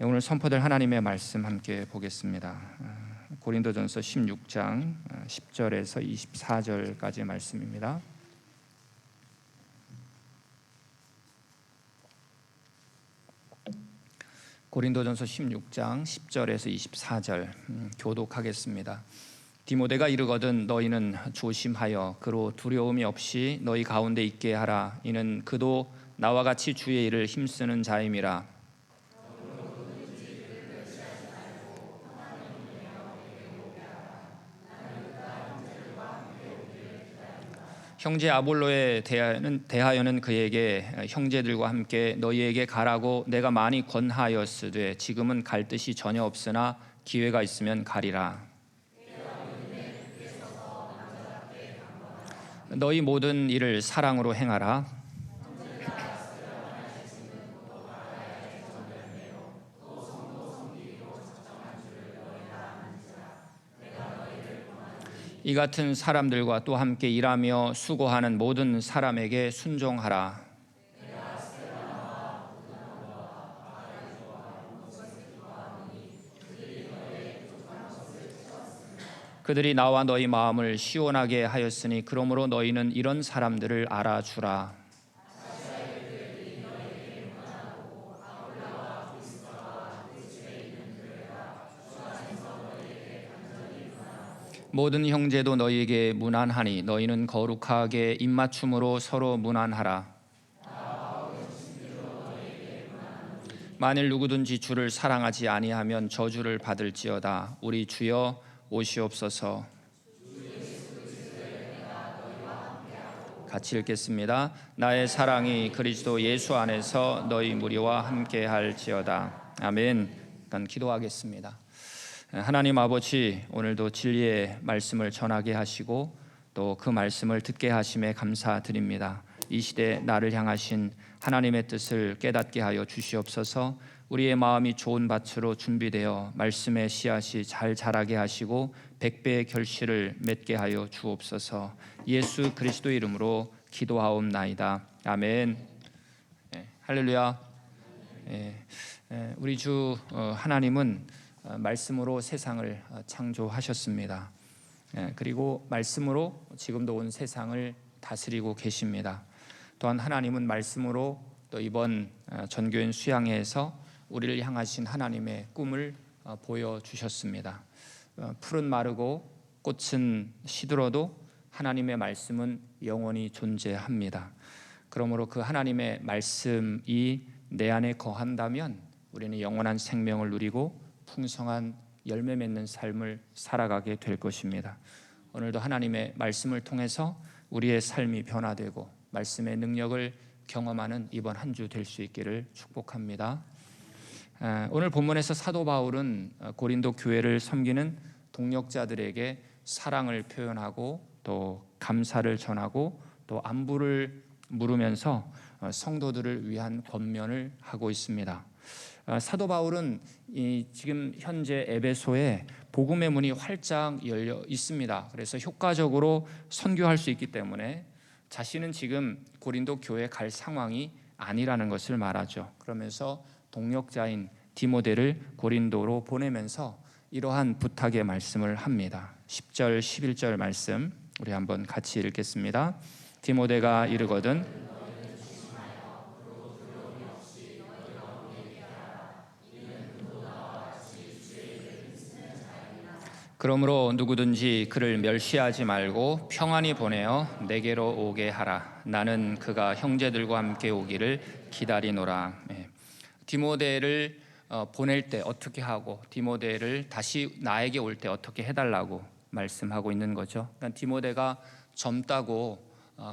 오늘 선포될 하나님의 말씀 함께 보겠습니다. 고린도전서 16장 10절에서 24절까지의 말씀입니다. 고린도전서 16장 10절에서 24절 교독하겠습니다. 디모데가 이르거든 너희는 조심하여 그로 두려움이 없이 너희 가운데 있게 하라. 이는 그도 나와 같이 주의 일을 힘쓰는 자임이라. 형제 아볼로에 대하여는 그에게 형제들과 함께 너희에게 가라고 내가 많이 권하였으되 지금은 갈 뜻이 전혀 없으나 기회가 있으면 가리라. 너희 모든 일을 사랑으로 행하라. 이 같은 사람들과 또 함께 일하며 수고하는 모든 사람에게 순종하라. 그들이 나와 너희 마음을 시원하게 하였으니 그러므로 너희는 이런 사람들을 알아주라. 모든 형제도 너희에게 문안하니 너희는 거룩하게 입맞춤으로 서로 문안하라. 만일 누구든지 주를 사랑하지 아니하면 저주를 받을지어다. 우리 주여 오시옵소서. 같이 읽겠습니다. 나의 사랑이 그리스도 예수 안에서 너희 무리와 함께 할지어다. 아멘. 일단 기도하겠습니다. 하나님 아버지, 오늘도 진리의 말씀을 전하게 하시고 또 그 말씀을 듣게 하심에 감사드립니다. 이 시대 나를 향하신 하나님의 뜻을 깨닫게 하여 주시옵소서. 우리의 마음이 좋은 밭으로 준비되어 말씀의 씨앗이 잘 자라게 하시고 백배의 결실을 맺게 하여 주옵소서. 예수 그리스도 이름으로 기도하옵나이다. 아멘. 할렐루야. 우리 주 하나님은 말씀으로 세상을 창조하셨습니다. 그리고 말씀으로 지금도 온 세상을 다스리고 계십니다. 또한 하나님은 말씀으로 또 이번 전교인 수양회에서 우리를 향하신 하나님의 꿈을 보여주셨습니다. 풀은 마르고 꽃은 시들어도 하나님의 말씀은 영원히 존재합니다. 그러므로 그 하나님의 말씀이 내 안에 거한다면 우리는 영원한 생명을 누리고 풍성한 열매 맺는 삶을 살아가게 될 것입니다. 오늘도 하나님의 말씀을 통해서 우리의 삶이 변화되고 말씀의 능력을 경험하는 이번 한 주 될 수 있기를 축복합니다. 오늘 본문에서 사도 바울은 고린도 교회를 섬기는 동역자들에게 사랑을 표현하고 또 감사를 전하고 또 안부를 물으면서 성도들을 위한 권면을 하고 있습니다. 사도 바울은 지금 현재 에베소에 복음의 문이 활짝 열려 있습니다. 그래서 효과적으로 선교할 수 있기 때문에 자신은 지금 고린도 교회에 갈 상황이 아니라는 것을 말하죠. 그러면서 동역자인 디모데를 고린도로 보내면서 이러한 부탁의 말씀을 합니다. 10절 11절 말씀 우리 한번 같이 읽겠습니다. 디모데가 이르거든 그러므로 누구든지 그를 멸시하지 말고 평안히 보내어 내게로 오게 하라. 나는 그가 형제들과 함께 오기를 기다리노라. 디모데를 보낼 때 어떻게 하고 디모데를 다시 나에게 올 때 어떻게 해달라고 말씀하고 있는 거죠. 그러니까 디모데가 젊다고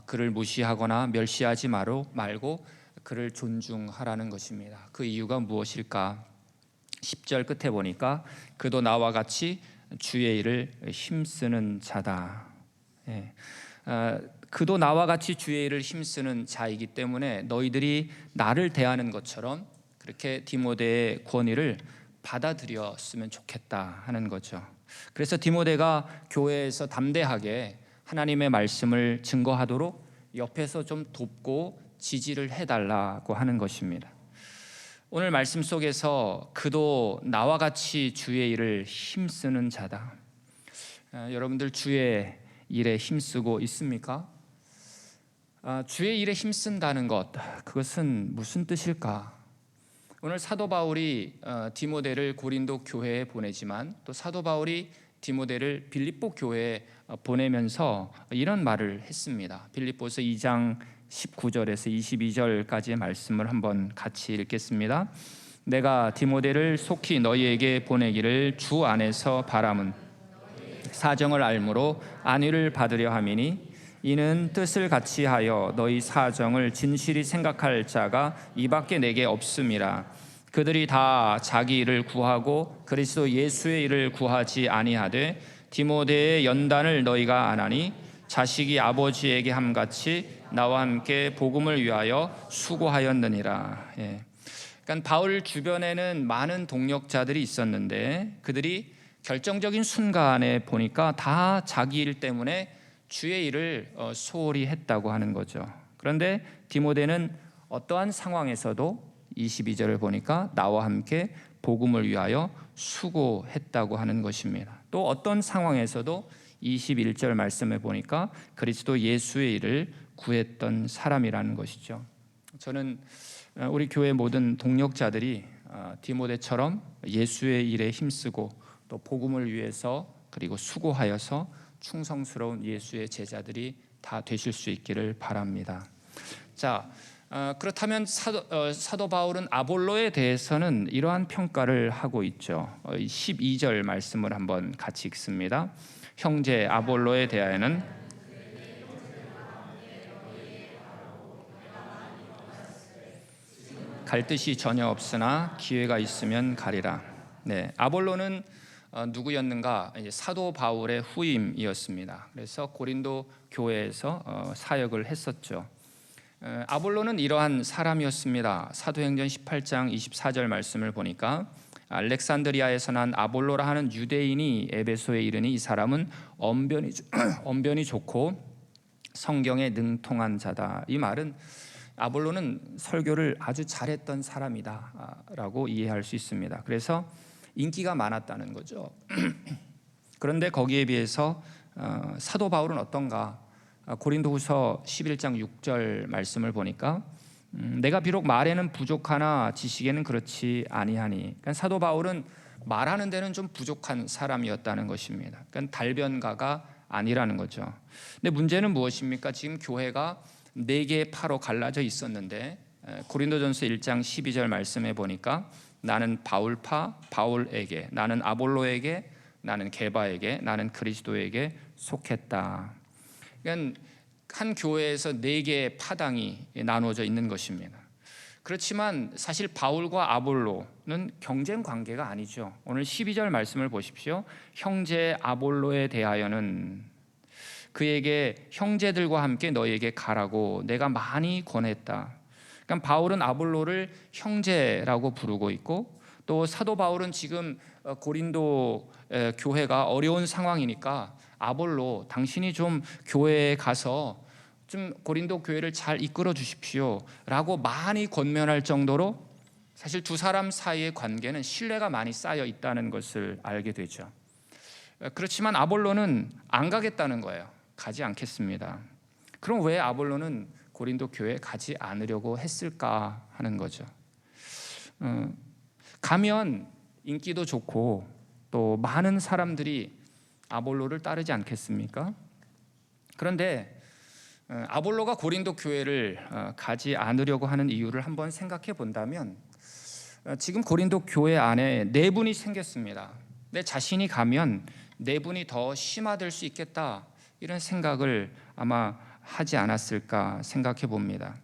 그를 무시하거나 멸시하지 말고 그를 존중하라는 것입니다. 그 이유가 무엇일까? 10절 끝에 보니까 그도 나와 같이 주의 일을 힘쓰는 자다. 그도 나와 같이 주의 일을 힘쓰는 자이기 때문에 너희들이 나를 대하는 것처럼 그렇게 디모데의 권위를 받아들였으면 좋겠다 하는 거죠. 그래서 디모데가 교회에서 담대하게 하나님의 말씀을 증거하도록 옆에서 좀 돕고 지지를 해달라고 하는 것입니다. 오늘 말씀 속에서 그도 나와 같이 주의 일을 힘쓰는 자다. 여러분들 주의 일에 힘쓰고 있습니까? 주의 일에 힘쓴다는 것, 그것은 무슨 뜻일까? 오늘 사도 바울이 디모데를 고린도 교회에 보내지만 또 사도 바울이 디모데를 빌립보 교회에 보내면서 이런 말을 했습니다. 빌립보서 2장 19절에서 22절까지의 말씀을 한번 같이 읽겠습니다. 내가 디모데를 속히 너희에게 보내기를 주 안에서 바람은 사정을 알므로 안위를 받으려 함이니 이는 뜻을 같이 하여 너희 사정을 진실히 생각할 자가 이밖에 내게 없음이라. 그들이 다 자기 일을 구하고 그리스도 예수의 일을 구하지 아니하되 디모데의 연단을 너희가 아나니 자식이 아버지에게 함같이 나와 함께 복음을 위하여 수고하였느니라. 그러니까 바울 주변에는 많은 동력자들이 있었는데 그들이 결정적인 순간에 보니까 다 자기 일 때문에 주의 일을 소홀히 했다고 하는 거죠. 그런데 디모데는 어떠한 상황에서도 22절을 보니까 나와 함께 복음을 위하여 수고했다고 하는 것입니다. 또 어떤 상황에서도 21절 말씀에 보니까 그리스도 예수의 일을 구했던 사람이라는 것이죠. 저는 우리 교회 모든 동력자들이 디모데처럼 예수의 일에 힘쓰고 또 복음을 위해서 그리고 수고하여서 충성스러운 예수의 제자들이 다 되실 수 있기를 바랍니다. 자, 그렇다면 사도 바울은 아볼로에 대해서는 이러한 평가를 하고 있죠. 12절 말씀을 한번 같이 읽습니다. 형제 아볼로에 대하여는 갈 뜻이 전혀 없으나 기회가 있으면 가리라. 네, 아볼로는 누구였는가? 사도 바울의 후임이었습니다. 그래서 고린도 교회에서 사역을 했었죠. 아볼로는 이러한 사람이었습니다. 사도행전 18장 24절 말씀을 보니까 알렉산드리아에서 난 아볼로라 하는 유대인이 에베소에 이르니 이 사람은 언변이 좋고 성경에 능통한 자다. 이 말은 아볼로는 설교를 아주 잘했던 사람이다라고 이해할 수 있습니다. 그래서 인기가 많았다는 거죠. 그런데 거기에 비해서 사도 바울은 어떤가? 고린도후서 11장 6절 말씀을 보니까 내가 비록 말에는 부족하나 지식에는 그렇지 아니하니. 그러니까 사도 바울은 말하는 데는 좀 부족한 사람이었다는 것입니다. 그러니까 달변가가 아니라는 거죠. 근데 문제는 무엇입니까? 지금 교회가 4개의 파로 갈라져 있었는데 고린도전서 1장 12절 말씀에 보니까 나는 바울파 바울에게, 나는 아볼로에게, 나는 게바에게, 나는 그리스도에게 속했다. 그러니까 한 교회에서 4개의 파당이 나누어져 있는 것입니다. 그렇지만 사실 바울과 아볼로는 경쟁 관계가 아니죠. 오늘 12절 말씀을 보십시오. 형제 아볼로에 대하여는 그에게 형제들과 함께 너희에게 가라고 내가 많이 권했다. 그러니까 바울은 아볼로를 형제라고 부르고 있고 또 사도 바울은 지금 고린도 교회가 어려운 상황이니까 아볼로 당신이 좀 교회에 가서 좀 고린도 교회를 잘 이끌어 주십시오라고 많이 권면할 정도로 사실 두 사람 사이의 관계는 신뢰가 많이 쌓여 있다는 것을 알게 되죠. 그렇지만 아볼로는 안 가겠다는 거예요. 가지 않겠습니다. 그럼 왜 아볼로는 고린도 교회에 가지 않으려고 했을까 하는 거죠. 가면 인기도 좋고 또 많은 사람들이 아볼로를 따르지 않겠습니까? 그런데 아볼로가 고린도 교회를 가지 않으려고 하는 이유를 한번 생각해 본다면 지금 고린도 교회 안에 내분이 생겼습니다. 내 자신이 가면 내분이 더 심화될 수 있겠다 이런 생각을 아마 하지 않았을까 생각해 봅니다.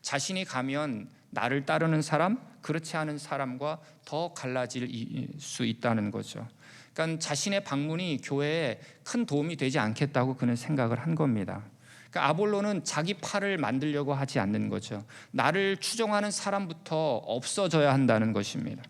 자신이 가면 나를 따르는 사람, 그렇지 않은 사람과 더 갈라질 수 있다는 거죠. 그러니까 자신의 방문이 교회에 큰 도움이 되지 않겠다고 그는 생각을 한 겁니다. 그러니까 아볼로는 자기 팔을 만들려고 하지 않는 거죠. 나를 추종하는 사람부터 없어져야 한다는 것입니다.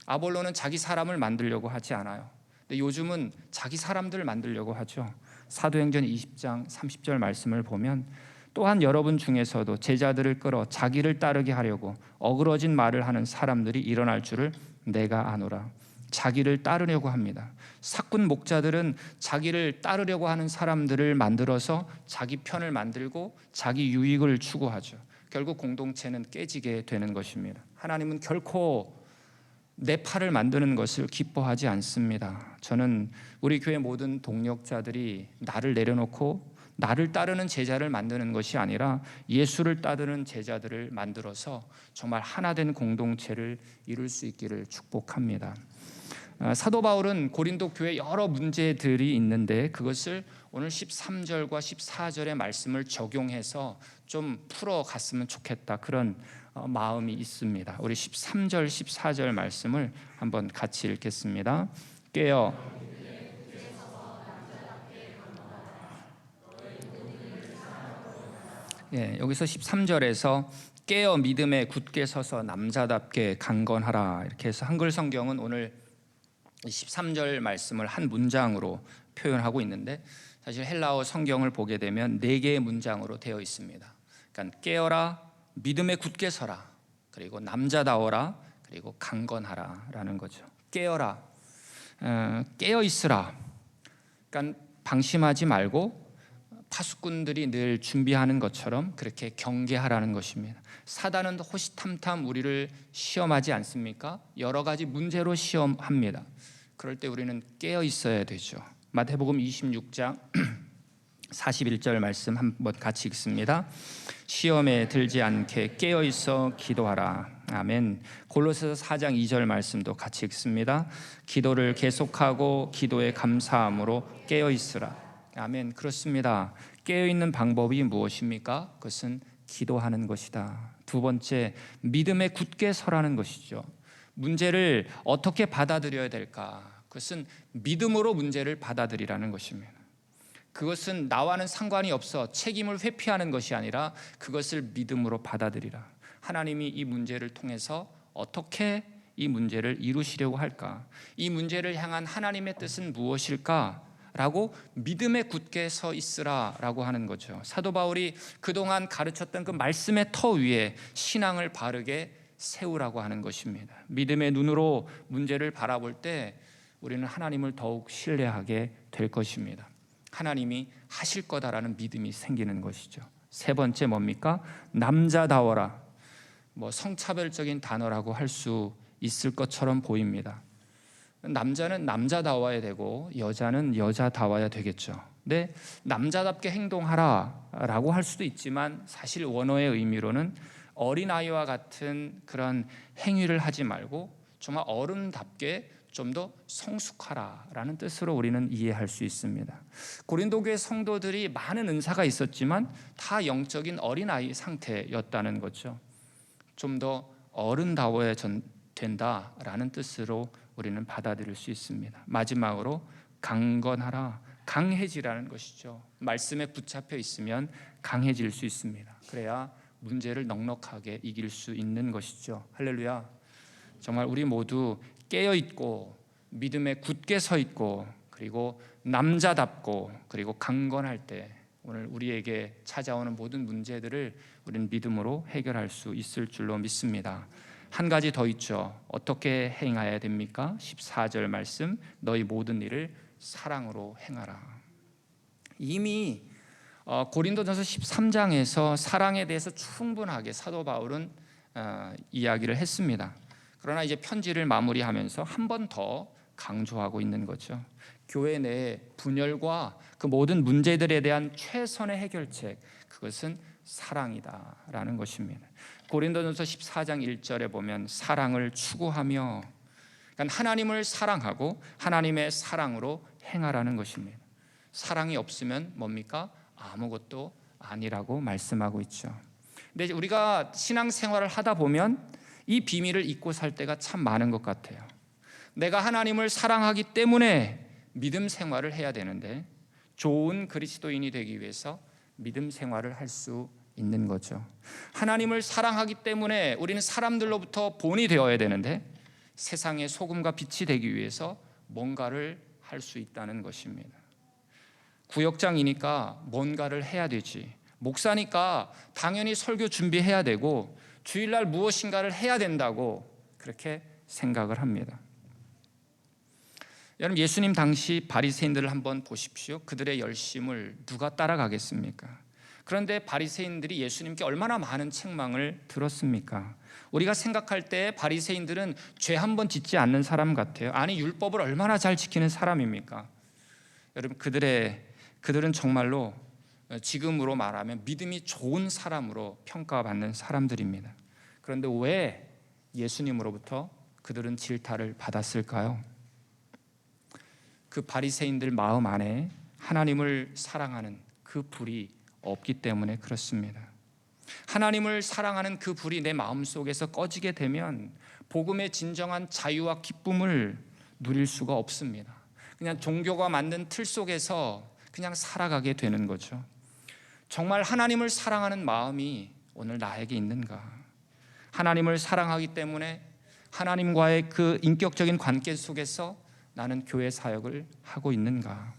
아볼로는 자기 사람을 만들려고 하지 않아요. 근데 요즘은 자기 사람들을 만들려고 하죠. 사도행전 20장 30절 말씀을 보면 또한 여러분 중에서도 제자들을 끌어 자기를 따르게 하려고 어그러진 말을 하는 사람들이 일어날 줄을 내가 아노라. 자기를 따르려고 합니다. 사꾼 목자들은 자기를 따르려고 하는 사람들을 만들어서 자기 편을 만들고 자기 유익을 추구하죠. 결국 공동체는 깨지게 되는 것입니다. 하나님은 결코 내 팔을 만드는 것을 기뻐하지 않습니다. 저는 우리 교회 모든 동력자들이 나를 내려놓고 나를 따르는 제자를 만드는 것이 아니라 예수를 따르는 제자들을 만들어서 정말 하나된 공동체를 이룰 수 있기를 축복합니다. 사도 바울은 고린도 교회 여러 문제들이 있는데 그것을 오늘 13절과 14절의 말씀을 적용해서 좀 풀어갔으면 좋겠다, 그런 마음이 있습니다. 우리 13절 14절 말씀을 한번 같이 읽겠습니다. 깨어 여기서 13절에서 깨어 믿음에 굳게 서서 남자답게 강건하라, 이렇게 해서 한글 성경은 오늘 13절 말씀을 한 문장으로 표현하고 있는데 사실 헬라어 성경을 보게 되면 4개의 문장으로 되어 있습니다. 그러니까 깨어라, 믿음에 굳게 서라, 그리고 남자다워라, 그리고 강건하라 라는 거죠. 깨어라, 깨어 있으라. 그러니까 방심하지 말고 파수꾼들이 늘 준비하는 것처럼 그렇게 경계하라는 것입니다. 사단은 호시탐탐 우리를 시험하지 않습니까? 여러 가지 문제로 시험합니다. 그럴 때 우리는 깨어 있어야 되죠. 마태복음 26장 41절 말씀 한번 같이 읽습니다. 시험에 들지 않게 깨어 있어 기도하라. 아멘. 골로새서 4장 2절 말씀도 같이 읽습니다. 기도를 계속하고 기도에 감사함으로 깨어 있으라. 아멘. 그렇습니다. 깨어 있는 방법이 무엇입니까? 그것은 기도하는 것이다. 두 번째, 믿음에 굳게 서라는 것이죠. 문제를 어떻게 받아들여야 될까? 그것은 믿음으로 문제를 받아들이라는 것입니다. 그것은 나와는 상관이 없어 책임을 회피하는 것이 아니라 그것을 믿음으로 받아들이라. 하나님이 이 문제를 통해서 어떻게 이 문제를 이루시려고 할까? 이 문제를 향한 하나님의 뜻은 무엇일까? 라고 믿음에 굳게 서 있으라 라고 하는 거죠. 사도 바울이 그동안 가르쳤던 그 말씀의 터 위에 신앙을 바르게 세우라고 하는 것입니다. 믿음의 눈으로 문제를 바라볼 때 우리는 하나님을 더욱 신뢰하게 될 것입니다. 하나님이 하실 거다라는 믿음이 생기는 것이죠. 세 번째 뭡니까? 남자다워라. 성차별적인 단어라고 할 수 있을 것처럼 보입니다. 남자는 남자다워야 되고 여자는 여자다워야 되겠죠. 근데 남자답게 행동하라 라고 할 수도 있지만 사실 원어의 의미로는 어린아이와 같은 그런 행위를 하지 말고 정말 어른답게 좀 더 성숙하라라는 뜻으로 우리는 이해할 수 있습니다. 고린도 교회 성도들이 많은 은사가 있었지만 다 영적인 어린아이 상태였다는 거죠. 좀 더 어른다워야 된다라는 뜻으로 우리는 받아들일 수 있습니다. 마지막으로 강건하라, 강해지라는 것이죠. 말씀에 붙잡혀 있으면 강해질 수 있습니다. 그래야 문제를 넉넉하게 이길 수 있는 것이죠. 할렐루야. 정말 우리 모두 깨어 있고 믿음에 굳게 서 있고 그리고 남자답고 그리고 강건할 때 오늘 우리에게 찾아오는 모든 문제들을 우리는 믿음으로 해결할 수 있을 줄로 믿습니다. 한 가지 더 있죠. 어떻게 행해야 됩니까? 14절 말씀, 너희 모든 일을 사랑으로 행하라. 이미 고린도전서 13장에서 사랑에 대해서 충분하게 사도 바울은 이야기를 했습니다. 그러나 이제 편지를 마무리하면서 한 번 더 강조하고 있는 거죠. 교회 내 분열과 그 모든 문제들에 대한 최선의 해결책, 그것은 사랑이다라는 것입니다. 고린도전서 14장 1절에 보면 사랑을 추구하며, 그러니까 하나님을 사랑하고 하나님의 사랑으로 행하라는 것입니다. 사랑이 없으면 뭡니까? 아무것도 아니라고 말씀하고 있죠. 근데 우리가 신앙생활을 하다 보면 이 비밀을 잊고 살 때가 참 많은 것 같아요. 내가 하나님을 사랑하기 때문에 믿음 생활을 해야 되는데 좋은 그리스도인이 되기 위해서 믿음 생활을 할 수 있는 거죠. 하나님을 사랑하기 때문에 우리는 사람들로부터 본이 되어야 되는데 세상의 소금과 빛이 되기 위해서 뭔가를 할 수 있다는 것입니다. 구역장이니까 뭔가를 해야 되지. 목사니까 당연히 설교 준비해야 되고 주일날 무엇인가를 해야 된다고 그렇게 생각을 합니다. 여러분, 예수님 당시 바리새인들을 한번 보십시오. 그들의 열심을 누가 따라가겠습니까? 그런데 바리새인들이 예수님께 얼마나 많은 책망을 들었습니까? 우리가 생각할 때 바리새인들은 죄 한 번 짓지 않는 사람 같아요. 아니, 율법을 얼마나 잘 지키는 사람입니까? 여러분, 그들은 정말로 지금으로 말하면 믿음이 좋은 사람으로 평가받는 사람들입니다. 그런데 왜 예수님으로부터 그들은 질타를 받았을까요? 그 바리새인들 마음 안에 하나님을 사랑하는 그 불이 없기 때문에 그렇습니다. 하나님을 사랑하는 그 불이 내 마음속에서 꺼지게 되면 복음의 진정한 자유와 기쁨을 누릴 수가 없습니다. 그냥 종교가 만든 틀 속에서 그냥 살아가게 되는 거죠. 정말 하나님을 사랑하는 마음이 오늘 나에게 있는가? 하나님을 사랑하기 때문에 하나님과의 그 인격적인 관계 속에서 나는 교회 사역을 하고 있는가?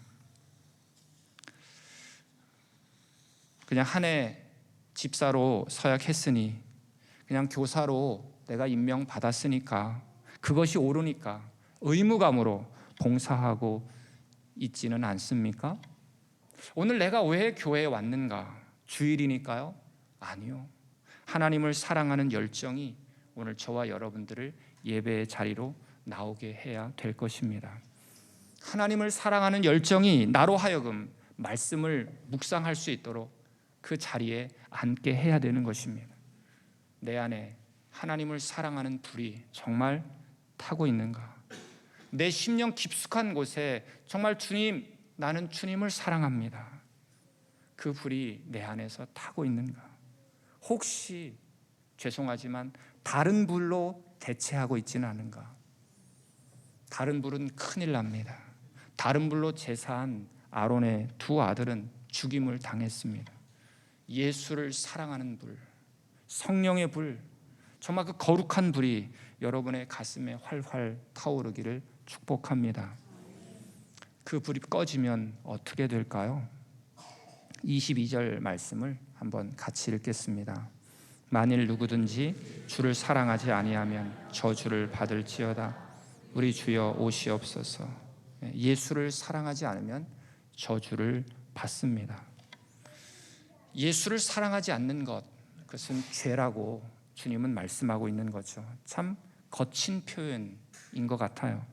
그냥 한 해 집사로 서약했으니, 그냥 교사로 내가 임명받았으니까, 그것이 옳으니까 의무감으로 봉사하고 있지는 않습니까? 오늘 내가 왜 교회에 왔는가? 주일이니까요? 아니요. 하나님을 사랑하는 열정이 오늘 저와 여러분들을 예배의 자리로 나오게 해야 될 것입니다. 하나님을 사랑하는 열정이 나로 하여금 말씀을 묵상할 수 있도록 그 자리에 앉게 해야 되는 것입니다. 내 안에 하나님을 사랑하는 불이 정말 타고 있는가? 내 심령 깊숙한 곳에 정말 주님, 나는 주님을 사랑합니다, 그 불이 내 안에서 타고 있는가? 혹시 죄송하지만 다른 불로 대체하고 있지는 않은가? 다른 불은 큰일 납니다. 다른 불로 제사한 아론의 두 아들은 죽임을 당했습니다. 예수를 사랑하는 불, 성령의 불, 정말 그 거룩한 불이 여러분의 가슴에 활활 타오르기를 축복합니다. 그 불이 꺼지면 어떻게 될까요? 22절 말씀을 한번 같이 읽겠습니다. 만일 누구든지 주를 사랑하지 아니하면 저주를 받을지어다. 우리 주여 오시옵소서. 예수를 사랑하지 않으면 저주를 받습니다. 예수를 사랑하지 않는 것, 그것은 죄라고 주님은 말씀하고 있는 거죠. 참 거친 표현인 것 같아요.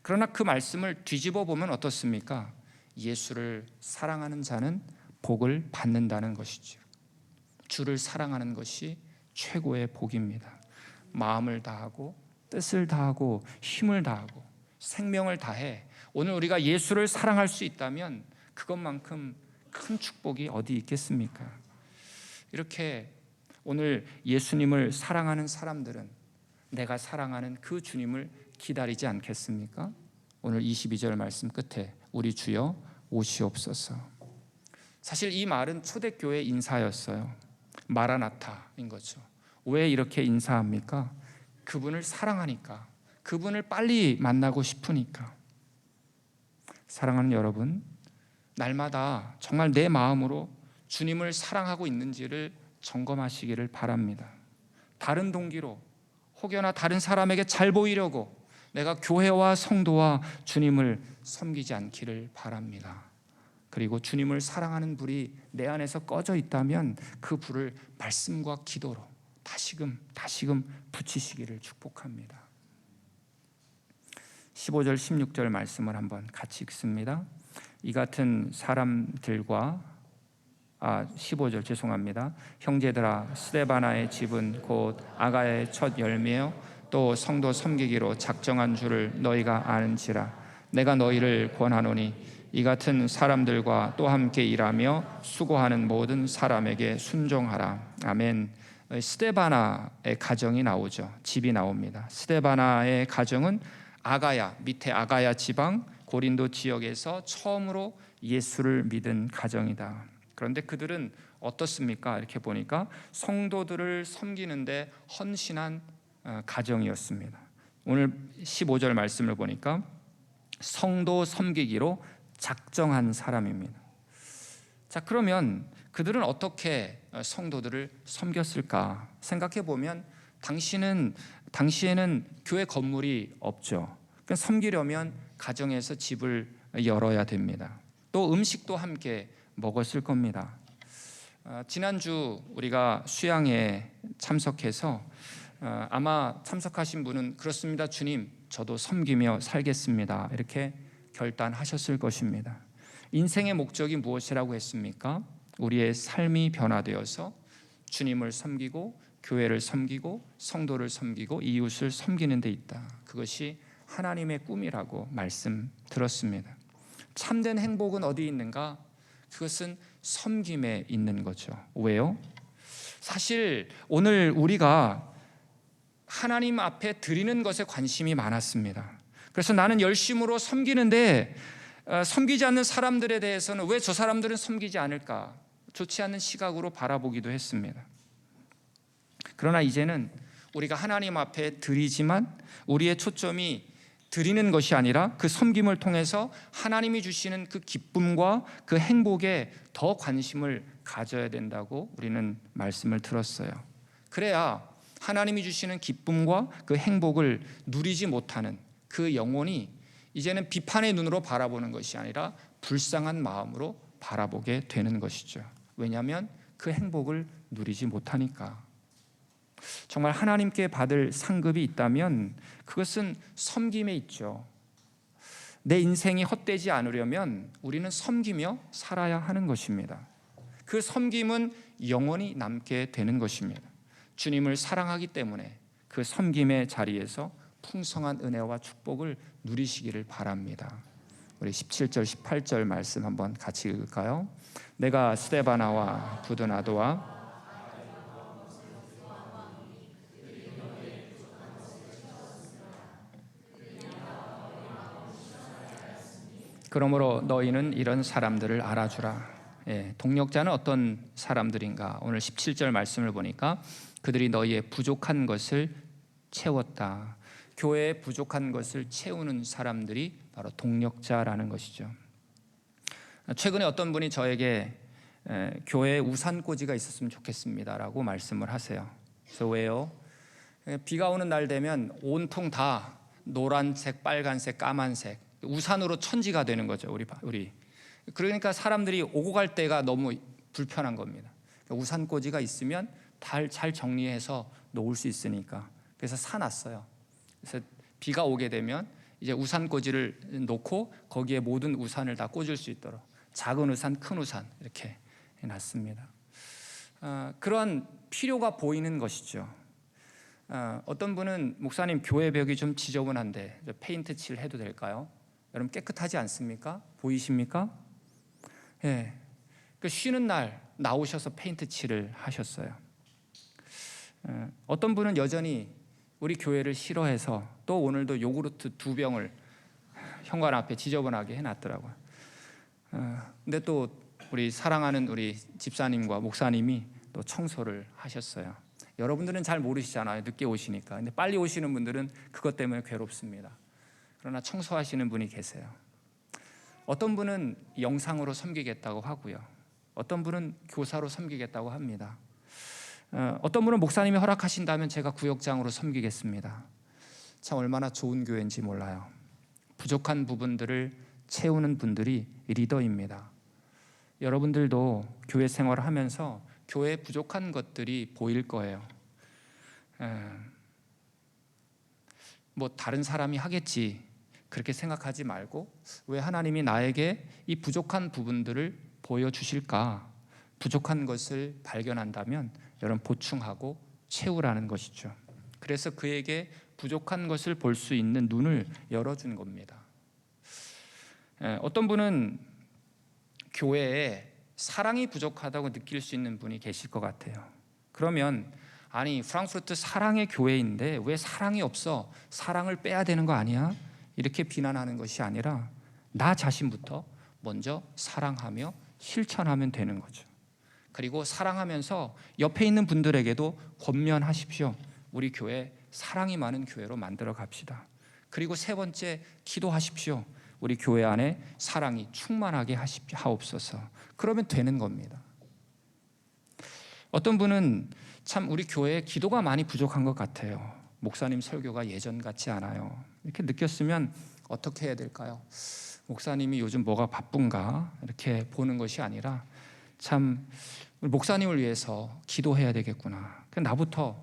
그러나 그 말씀을 뒤집어 보면 어떻습니까? 예수를 사랑하는 자는 복을 받는다는 것이죠. 주를 사랑하는 것이 최고의 복입니다. 마음을 다하고 뜻을 다하고 힘을 다하고 생명을 다해 오늘 우리가 예수를 사랑할 수 있다면 그것만큼 큰 축복이 어디 있겠습니까? 이렇게 오늘 예수님을 사랑하는 사람들은 내가 사랑하는 그 주님을 기다리지 않겠습니까? 오늘 22절 말씀 끝에 우리 주여 오시옵소서. 사실 이 말은 초대교회 인사였어요. 마라나타인 거죠. 왜 이렇게 인사합니까? 그분을 사랑하니까, 그분을 빨리 만나고 싶으니까. 사랑하는 여러분, 날마다 정말 내 마음으로 주님을 사랑하고 있는지를 점검하시기를 바랍니다. 다른 동기로 혹여나 다른 사람에게 잘 보이려고 내가 교회와 성도와 주님을 섬기지 않기를 바랍니다. 그리고 주님을 사랑하는 불이 내 안에서 꺼져 있다면 그 불을 말씀과 기도로 다시금 붙이시기를 축복합니다. 15절 16절 말씀을 한번 같이 읽습니다. 이 같은 사람들과 15절 죄송합니다. 형제들아, 스데바나의 집은 곧 아가야의 첫 열매요 또 성도 섬기기로 작정한 줄을 너희가 아는지라. 내가 너희를 권하노니 이 같은 사람들과 또 함께 일하며 수고하는 모든 사람에게 순종하라. 아멘. 스데바나의 가정이 나오죠. 집이 나옵니다. 스데바나의 가정은 아가야, 밑에 아가야 지방 고린도 지역에서 처음으로 예수를 믿은 가정이다. 그런데 그들은 어떻습니까? 이렇게 보니까 성도들을 섬기는데 헌신한 가정이었습니다. 오늘 15절 말씀을 보니까 성도 섬기기로 작정한 사람입니다. 자, 그러면 그들은 어떻게 성도들을 섬겼을까 생각해 보면 당시에는 교회 건물이 없죠. 그러니까 섬기려면 가정에서 집을 열어야 됩니다. 또 음식도 함께 먹었을 겁니다. 지난주 우리가 수양에 참석해서 아마 참석하신 분은 그렇습니다. 주님, 저도 섬기며 살겠습니다. 이렇게 결단하셨을 것입니다. 인생의 목적이 무엇이라고 했습니까? 우리의 삶이 변화되어서 주님을 섬기고 교회를 섬기고 성도를 섬기고 이웃을 섬기는 데 있다. 그것이 하나님의 꿈이라고 말씀 들었습니다. 참된 행복은 어디 있는가? 그것은 섬김에 있는 거죠. 왜요? 사실 오늘 우리가 하나님 앞에 드리는 것에 관심이 많았습니다. 그래서 나는 열심으로 섬기는데 섬기지 않는 사람들에 대해서는 왜 저 사람들은 섬기지 않을까? 좋지 않은 시각으로 바라보기도 했습니다. 그러나 이제는 우리가 하나님 앞에 드리지만 우리의 초점이 드리는 것이 아니라 그 섬김을 통해서 하나님이 주시는 그 기쁨과 그 행복에 더 관심을 가져야 된다고 우리는 말씀을 들었어요. 그래야 하나님이 주시는 기쁨과 그 행복을 누리지 못하는 그 영혼이 이제는 비판의 눈으로 바라보는 것이 아니라 불쌍한 마음으로 바라보게 되는 것이죠. 왜냐하면 그 행복을 누리지 못하니까. 정말 하나님께 받을 상급이 있다면 그것은 섬김에 있죠. 내 인생이 헛되지 않으려면 우리는 섬기며 살아야 하는 것입니다. 그 섬김은 영원히 남게 되는 것입니다. 주님을 사랑하기 때문에 그 섬김의 자리에서 풍성한 은혜와 축복을 누리시기를 바랍니다. 우리 17절 18절 말씀 한번 같이 읽을까요? 내가 스데바나와 부드나도와 그러므로 너희는 이런 사람들을 알아주라. 동력자는 어떤 사람들인가? 오늘 17절 말씀을 보니까 그들이 너희의 부족한 것을 채웠다. 교회의 부족한 것을 채우는 사람들이 바로 동력자라는 것이죠. 최근에 어떤 분이 저에게 교회에 우산꽂이가 있었으면 좋겠습니다라고 말씀을 하세요. 그래서 왜요? 비가 오는 날 되면 온통 다 노란색, 빨간색, 까만색 우산으로 천지가 되는 거죠. 우리 그러니까 사람들이 오고 갈 때가 너무 불편한 겁니다. 우산꽂이가 있으면 잘 정리해서 놓을 수 있으니까 그래서 사놨어요. 그래서 비가 오게 되면 이제 우산꽂이를 놓고 거기에 모든 우산을 다 꽂을 수 있도록 작은 우산, 큰 우산 이렇게 놨습니다. 그러한 필요가 보이는 것이죠. 어떤 분은 목사님 교회 벽이 좀 지저분한데 페인트 칠 해도 될까요? 여러분 깨끗하지 않습니까? 보이십니까? 예. 그 쉬는 날 나오셔서 페인트 칠을 하셨어요. 어떤 분은 여전히 우리 교회를 싫어해서 또 오늘도 요구르트 2병을 현관 앞에 지저분하게 해놨더라고요. 근데 또 우리 사랑하는 우리 집사님과 목사님이 또 청소를 하셨어요. 여러분들은 잘 모르시잖아요. 늦게 오시니까. 근데 빨리 오시는 분들은 그것 때문에 괴롭습니다. 그러나 청소하시는 분이 계세요. 어떤 분은 영상으로 섬기겠다고 하고요. 어떤 분은 교사로 섬기겠다고 합니다. 어떤 분은 목사님이 허락하신다면 제가 구역장으로 섬기겠습니다. 참 얼마나 좋은 교회인지 몰라요. 부족한 부분들을 채우는 분들이 리더입니다. 여러분들도 교회 생활을 하면서 교회에 부족한 것들이 보일 거예요. 뭐 다른 사람이 하겠지 그렇게 생각하지 말고 왜 하나님이 나에게 이 부족한 부분들을 보여주실까? 부족한 것을 발견한다면 여러분 보충하고 채우라는 것이죠. 그래서 그에게 부족한 것을 볼 수 있는 눈을 열어준 겁니다. 어떤 분은 교회에 사랑이 부족하다고 느낄 수 있는 분이 계실 것 같아요. 그러면 아니 프랑크푸르트 사랑의 교회인데 왜 사랑이 없어? 사랑을 빼야 되는 거 아니야? 이렇게 비난하는 것이 아니라 나 자신부터 먼저 사랑하며 실천하면 되는 거죠. 그리고 사랑하면서 옆에 있는 분들에게도 권면하십시오. 우리 교회 사랑이 많은 교회로 만들어 갑시다. 그리고 세 번째 기도하십시오. 우리 교회 안에 사랑이 충만하게 하옵소서. 그러면 되는 겁니다. 어떤 분은 참 우리 교회에 기도가 많이 부족한 것 같아요. 목사님 설교가 예전 같지 않아요. 이렇게 느꼈으면 어떻게 해야 될까요? 목사님이 요즘 뭐가 바쁜가 이렇게 보는 것이 아니라 참 우리 목사님을 위해서 기도해야 되겠구나. 나부터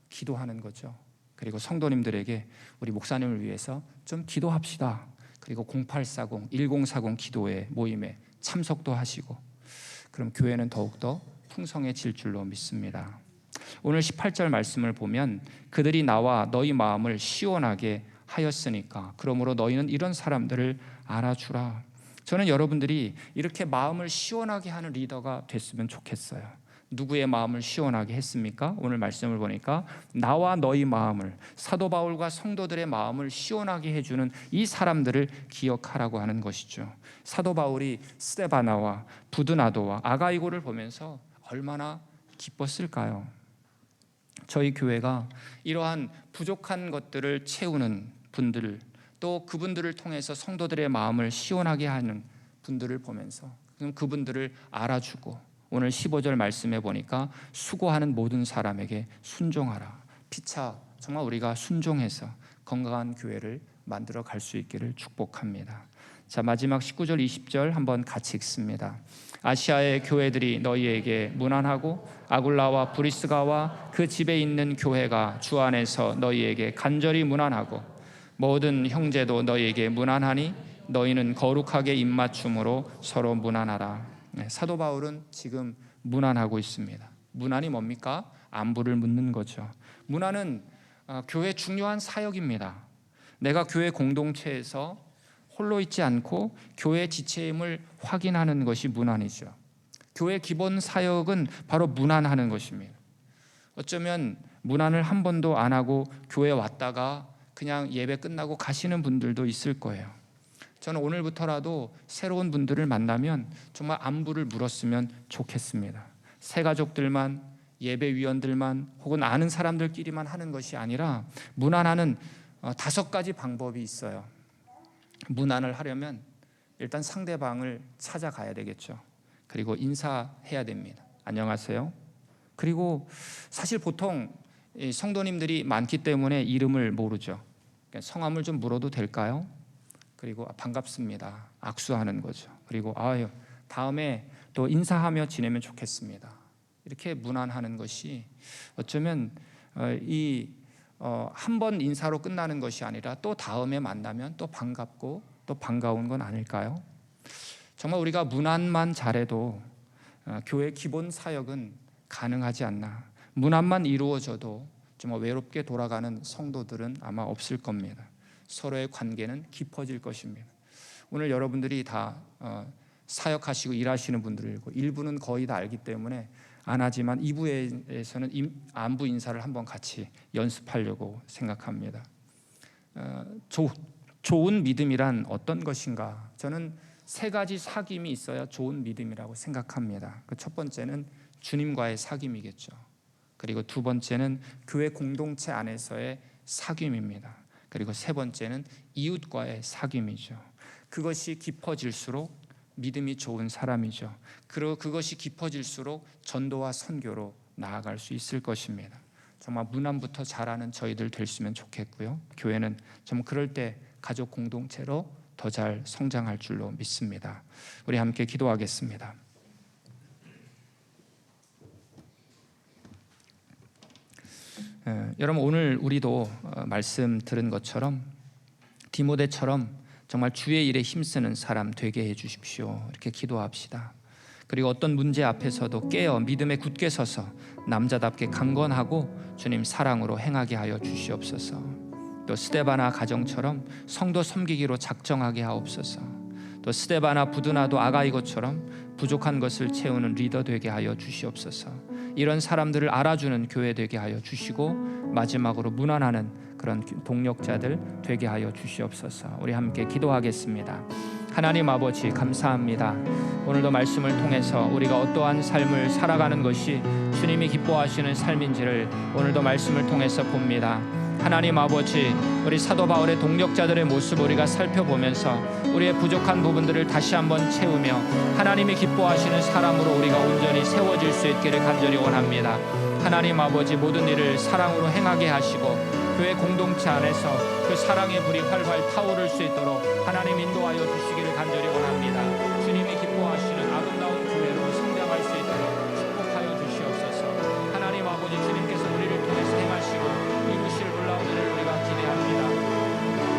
기도하는 거죠. 그리고 성도님들에게 우리 목사님을 위해서 좀 기도합시다. 그리고 0840, 1040 기도회 모임에 참석도 하시고, 그럼 교회는 더욱더 풍성해질 줄로 믿습니다. 오늘 18절 말씀을 보면 그들이 나와 너희 마음을 시원하게 하였으니까 그러므로 너희는 이런 사람들을 알아주라. 저는 여러분들이 이렇게 마음을 시원하게 하는 리더가 됐으면 좋겠어요. 누구의 마음을 시원하게 했습니까? 오늘 말씀을 보니까 나와 너희 마음을, 사도 바울과 성도들의 마음을 시원하게 해주는 이 사람들을 기억하라고 하는 것이죠. 사도 바울이 스데바나와 부드나도와 아가이고를 보면서 얼마나 기뻤을까요? 저희 교회가 이러한 부족한 것들을 채우는 분들, 또 그분들을 통해서 성도들의 마음을 시원하게 하는 분들을 보면서 그분들을 알아주고, 오늘 15절 말씀에 보니까 수고하는 모든 사람에게 순종하라. 피차 정말 우리가 순종해서 건강한 교회를 만들어 갈 수 있기를 축복합니다. 자, 마지막 19절 20절 한번 같이 읽습니다. 아시아의 교회들이 너희에게 문안하고 아굴라와 브리스가와 그 집에 있는 교회가 주 안에서 너희에게 간절히 문안하고 모든 형제도 너희에게 문안하니 너희는 거룩하게 입맞춤으로 서로 문안하라. 사도 바울은 지금 문안하고 있습니다. 문안이 뭡니까? 안부를 묻는 거죠. 문안은 교회 중요한 사역입니다. 내가 교회 공동체에서 홀로 있지 않고 교회 지체임을 확인하는 것이 문안이죠. 교회 기본 사역은 바로 문안하는 것입니다. 어쩌면 문안을 한 번도 안 하고 교회 왔다가 그냥 예배 끝나고 가시는 분들도 있을 거예요. 저는 오늘부터라도 새로운 분들을 만나면 정말 안부를 물었으면 좋겠습니다. 새 가족들만, 예배위원들만 혹은 아는 사람들끼리만 하는 것이 아니라 문안하는 5가지 방법이 있어요. 문안을 하려면 일단 상대방을 찾아가야 되겠죠. 그리고 인사해야 됩니다. 안녕하세요. 그리고 사실 보통 성도님들이 많기 때문에 이름을 모르죠. 성함을 좀 물어도 될까요? 그리고 반갑습니다. 악수하는 거죠. 그리고 다음에 또 인사하며 지내면 좋겠습니다. 이렇게 문안하는 것이 어쩌면 한 번 인사로 끝나는 것이 아니라 또 다음에 만나면 또 반갑고 또 반가운 건 아닐까요? 정말 우리가 문안만 잘해도 교회 기본 사역은 가능하지 않나. 문안만 이루어져도 정말 외롭게 돌아가는 성도들은 아마 없을 겁니다. 서로의 관계는 깊어질 것입니다. 오늘 여러분들이 다 사역하시고 일하시는 분들이고 일부는 거의 다 알기 때문에 안 하지만 2부에서는 안부 인사를 한번 같이 연습하려고 생각합니다. 좋은 믿음이란 어떤 것인가? 저는 3가지 사귐이 있어야 좋은 믿음이라고 생각합니다. 그 첫 번째는 주님과의 사귐이겠죠. 그리고 2번째는 교회 공동체 안에서의 사귐입니다. 그리고 3번째는 이웃과의 사귐이죠. 그것이 깊어질수록 믿음이 좋은 사람이죠. 그리고 그것이 깊어질수록 전도와 선교로 나아갈 수 있을 것입니다. 정말 문안부터 잘하는 저희들 됐으면 좋겠고요. 교회는 좀 그럴 때 가족 공동체로 더 잘 성장할 줄로 믿습니다. 우리 함께 기도하겠습니다. 여러분, 오늘 우리도 말씀 들은 것처럼 디모데처럼 정말 주의 일에 힘쓰는 사람 되게 해주십시오. 이렇게 기도합시다. 그리고 어떤 문제 앞에서도 깨어 믿음에 굳게 서서 남자답게 강건하고 주님 사랑으로 행하게 하여 주시옵소서. 또 스데바나 가정처럼 성도 섬기기로 작정하게 하옵소서. 또 스데바나 부드나도 아가이고처럼 부족한 것을 채우는 리더 되게 하여 주시옵소서. 이런 사람들을 알아주는 교회 되게 하여 주시고 마지막으로 문안하는 그런 동력자들 되게 하여 주시옵소서. 우리 함께 기도하겠습니다. 하나님 아버지, 감사합니다. 오늘도 말씀을 통해서 우리가 어떠한 삶을 살아가는 것이 주님이 기뻐하시는 삶인지를 오늘도 말씀을 통해서 봅니다. 하나님 아버지, 우리 사도 바울의 동력자들의 모습 우리가 살펴보면서 우리의 부족한 부분들을 다시 한번 채우며 하나님이 기뻐하시는 사람으로 우리가 온전히 세워질 수 있기를 간절히 원합니다. 하나님 아버지, 모든 일을 사랑으로 행하게 하시고 교회 공동체 안에서 그 사랑의 불이 활활 타오를 수 있도록 하나님 인도하여 주시기를 간절히 원합니다. 주님이 기뻐하시는 아름다운 교회로 성장할 수 있도록 축복하여 주시옵소서. 하나님 아버지, 주님께서 우리를 통해서 행하시고 이루실 놀라운 일을 우리가 기대합니다.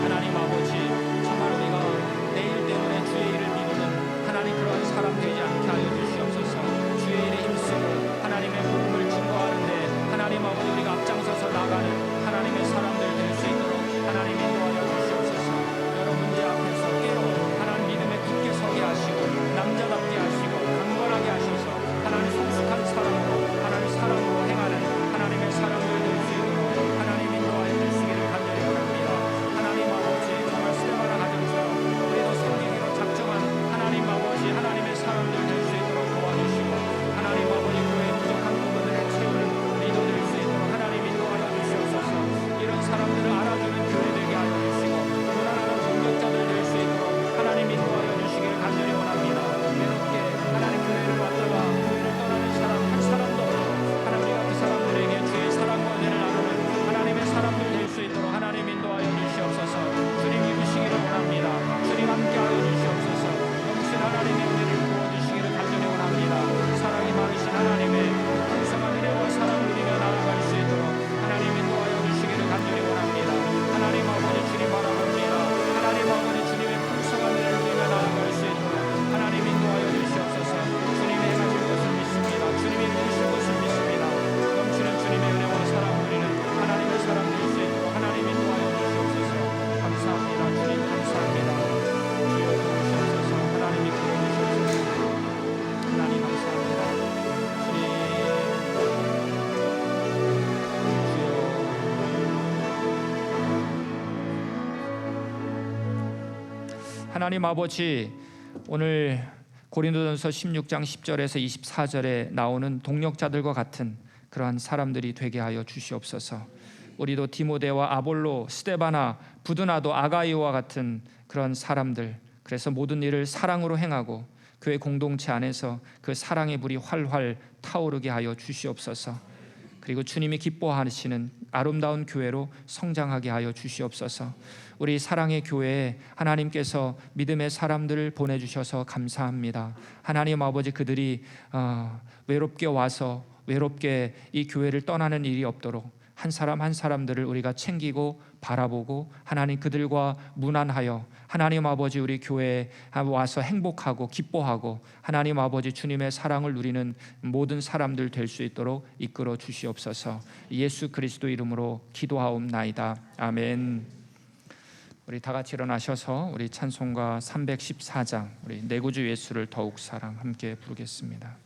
하나님 아버지, 정말 우리가 내일 때문에 주의 일을 미루는 하나님 그러한 사람 되지 않게 하여 주시옵소서. 주의 일에 힘쓰고 하나님의 복음을 증거하는데 하나님 아버지, 우리가 앞장서서 나가는 하나님의 사람들 될 수 있도록 하나님 인도하여 주시옵소서. 여러 문제 앞에서 깨어 하나님 믿음에 굳게 서게 하시고 남자답게 하시고 강건하게 하셔서 하나님 성숙한 사람으로 하나님 사랑으로 행하는 하나님의 사람들 될 수 있도록 하나님 인도하여 주시기를 간절히 원합니다. 하나님 아버지, 정말 스테바나 가정처럼 우리도 섬기기로 작정한 하나님 아버지, 하나님의 사람들 될 수 있도록 도와주시고 하나님 아버지, 교회의 부족한 부분들을 채우는 리더 될 수 있도록 하나님 인도하여 주시옵소서. 이런 사람들을 알아주는 교회 되게 하여 주시고 무난한 동력자들 될 수 있도록 하나님 인도하여 주시기를 간절히 원합니다. 외롭게 하나님 교회를 왔다가 교회를 떠나는 사람 한 사람도 없도록 하나님, 우리가 그 사람들에게 주의 사랑과 은혜를 나누는 하나님의 사람들 될 수 있도록 하나님 인도하여 주시옵소서. 주님 이루시기를 원합니다. 주님 함께하여 주시옵소서. 넘친 하나님의 은혜를 부어주시기를 간절히 원합니다. 사랑이 많으신 하나님의 풍성한 은혜와 사랑을 누리며 나아갈 수 있도록 하나님 인도하여 주시기를 간절히 원합니다. 하나님 아버지, 주님 바라봅니다. 하나님 아버지, 주님의 풍성한 은혜를 누리며 나아갈 수 있도록 하나님 인도하여 주시옵소서. 주님이 행하실 것을 믿습니다. 주님이 이루실 것을 믿습니다. 넘치는 주님의 은혜와 사랑을 누리는 하나님의 사람 될 수 있도록 하나님 인도하여 주시옵소서. 감사합니다. 주님 감사합니다. 주여 도우시옵소서. 하나님 이끌어 주시옵소서. 하나님 감사합니다. 주님 하나님 아버지, 오늘 고린도전서 16장 10절에서 24절에 나오는 동력자들과 같은 그러한 사람들이 되게 하여 주시옵소서. 우리도 디모데와 아볼로, 스데바나, 부드나도, 아가이오와 같은 그런 사람들, 그래서 모든 일을 사랑으로 행하고 교회 공동체 안에서 그 사랑의 불이 활활 타오르게 하여 주시옵소서. 그리고 주님이 기뻐하시는 아름다운 교회로 성장하게 하여 주시옵소서. 우리 사랑의 교회에 하나님께서 믿음의 사람들을 보내주셔서 감사합니다. 하나님 아버지, 그들이 외롭게 와서 외롭게 이 교회를 떠나는 일이 없도록 한 사람 한 사람들을 우리가 챙기고 바라보고 하나님 그들과 무난하여 하나님 아버지, 우리 교회에 와서 행복하고 기뻐하고 하나님 아버지, 주님의 사랑을 누리는 모든 사람들 될 수 있도록 이끌어 주시옵소서. 예수 그리스도 이름으로 기도하옵나이다. 아멘. 우리 다 같이 일어나셔서 우리 찬송가 314장 우리 내 구주 예수를 더욱 사랑 함께 부르겠습니다.